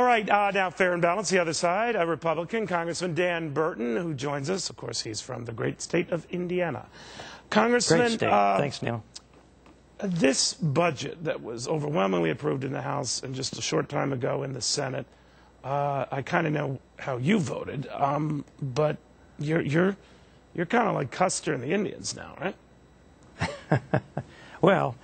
All right, now fair and balanced, the other side, a Republican, Congressman Dan Burton, who joins us. Of course, he's from the great state of Indiana. Congressman, great state. Thanks, Neil. This budget that was overwhelmingly approved in the House and just a short time ago in the Senate, I kind of know how you voted, but you're kind of like Custer and the Indians now, right? Well,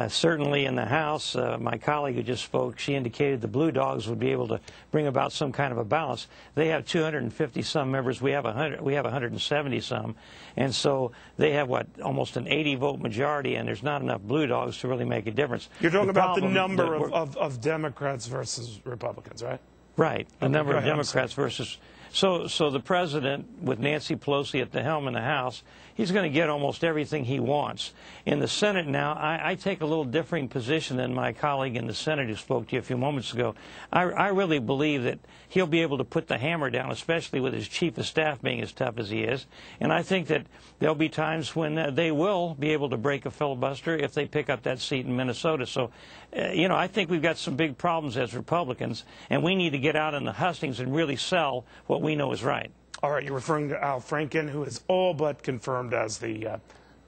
certainly in the House, my colleague who just spoke, she indicated the Blue Dogs would be able to bring about some kind of a balance. They have 250-some members. We have 170-some. And so they have, what, almost an 80-vote majority, and there's not enough Blue Dogs to really make a difference. You're talking about the number of Democrats versus Republicans, right? Right, the number of Democrats versus... So the president, with Nancy Pelosi at the helm in the House, he's going to get almost everything he wants. In the Senate now, I take a little differing position than my colleague in the Senate who spoke to you a few moments ago. I really believe that he'll be able to put the hammer down, especially with his chief of staff being as tough as he is. And I think that there'll be times when they will be able to break a filibuster if they pick up that seat in Minnesota. So, you know, I think we've got some big problems as Republicans, and we need to get out in the hustings and really sell what we know is right. All right, you're referring to Al Franken, who is all but confirmed as the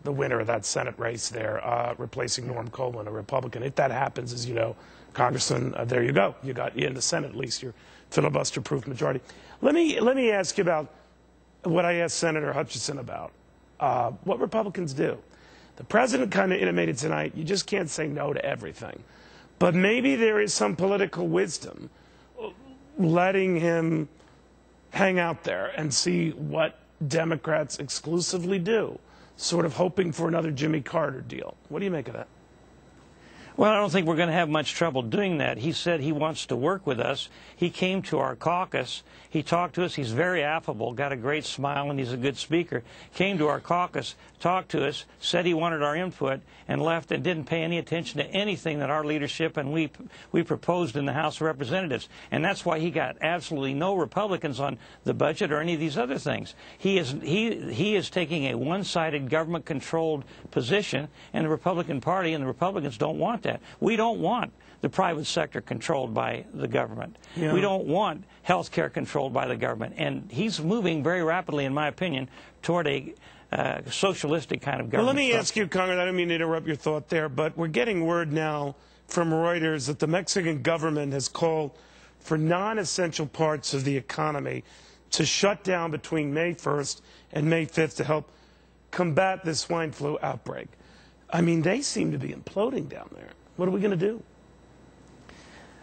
winner of that Senate race there, replacing Norm Coleman, a Republican. If that happens, as you know, Congressman, there you go. You got in the Senate, at least your filibuster-proof majority. Let me ask you about what I asked Senator Hutchinson about. What Republicans do. The president kind of intimated tonight, you just can't say no to everything. But maybe there is some political wisdom letting him hang out there and see what Democrats exclusively do, sort of hoping for another Jimmy Carter deal. What do you make of that? Well, I don't think we're going to have much trouble doing that. He said he wants to work with us. He came to our caucus. He talked to us. He's very affable, got a great smile, and he's a good speaker. Came to our caucus, talked to us, said he wanted our input, and left and didn't pay any attention to anything that our leadership and we proposed in the House of Representatives. And that's why he got absolutely no Republicans on the budget or any of these other things. He is taking a one-sided government-controlled position, and the Republican Party and the Republicans don't want that. We don't want the private sector controlled by the government. Yeah. We don't want health care controlled by the government. And he's moving very rapidly, in my opinion, toward a socialistic kind of government. Well, let me ask you, Congress, I don't mean to interrupt your thought there, but we're getting word now from Reuters that the Mexican government has called for non-essential parts of the economy to shut down between May 1st and May 5th to help combat this swine flu outbreak. I mean, they seem to be imploding down there. What are we going to do?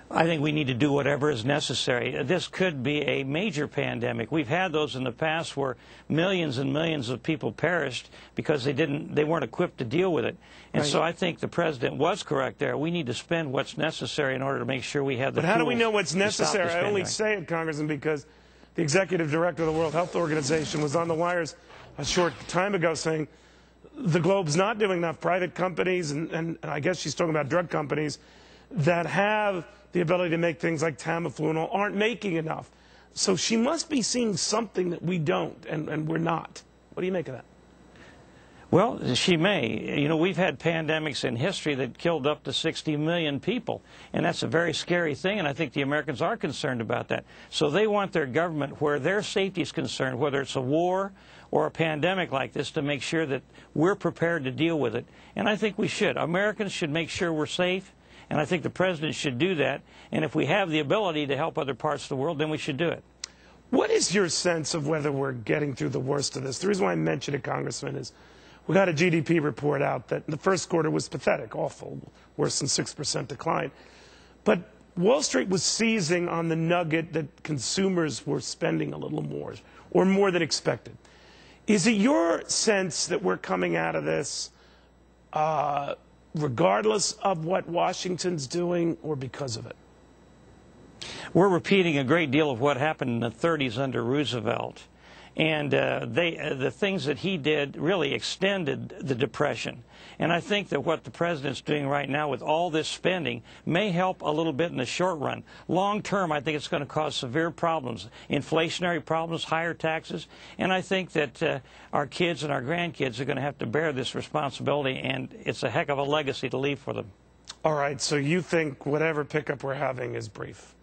I think we need to do whatever is necessary. This could be a major pandemic. We've had those in the past where millions and millions of people perished because they weren't equipped to deal with it. And right. So I think the president was correct there. We need to spend what's necessary in order to make sure we have the tools. But how do we know what's necessary? I only say it, Congressman, because the executive director of the World Health Organization was on the wires a short time ago saying the globe's not doing enough. Private companies, and I guess she's talking about drug companies, that have the ability to make things like Tamiflu and all, aren't making enough. So she must be seeing something that we don't, and we're not. What do you make of that? Well, she may. You know, we've had pandemics in history that killed up to 60 million people, and that's a very scary thing, and I think the Americans are concerned about that. So they want their government, where their safety is concerned, whether it's a war or a pandemic like this, to make sure that we're prepared to deal with it. And I think we should. Americans should make sure we're safe, and I think the president should do that. And if we have the ability to help other parts of the world, then we should do it. What is your sense of whether we're getting through the worst of this? The reason why I mention it, Congressman, is we got a GDP report out that the first quarter was pathetic, awful, worse than 6% decline. But Wall Street was seizing on the nugget that consumers were spending a little more, or more than expected. Is it your sense that we're coming out of this regardless of what Washington's doing, or because of it? We're repeating a great deal of what happened in the 30s under Roosevelt. And the things that he did really extended the Depression. And I think that what the president's doing right now with all this spending may help a little bit in the short run. Long term, I think it's going to cause severe problems, inflationary problems, higher taxes. And I think that our kids and our grandkids are going to have to bear this responsibility, and it's a heck of a legacy to leave for them. All right, so you think whatever pickup we're having is brief?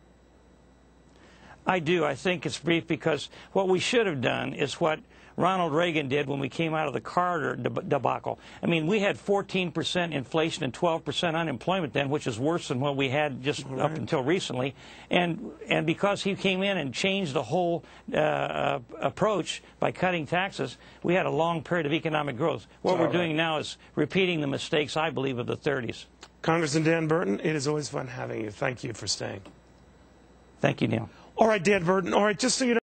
I do. I think it's brief because what we should have done is what Ronald Reagan did when we came out of the Carter debacle. I mean, we had 14% inflation and 12% unemployment then, which is worse than what we had just up until recently. And because he came in and changed the whole approach by cutting taxes, we had a long period of economic growth. What we're doing now is repeating the mistakes, I believe, of the 30s. Congressman Dan Burton, it is always fun having you. Thank you for staying. Thank you, Neil. All right, Dan Burton. All right, just so you know.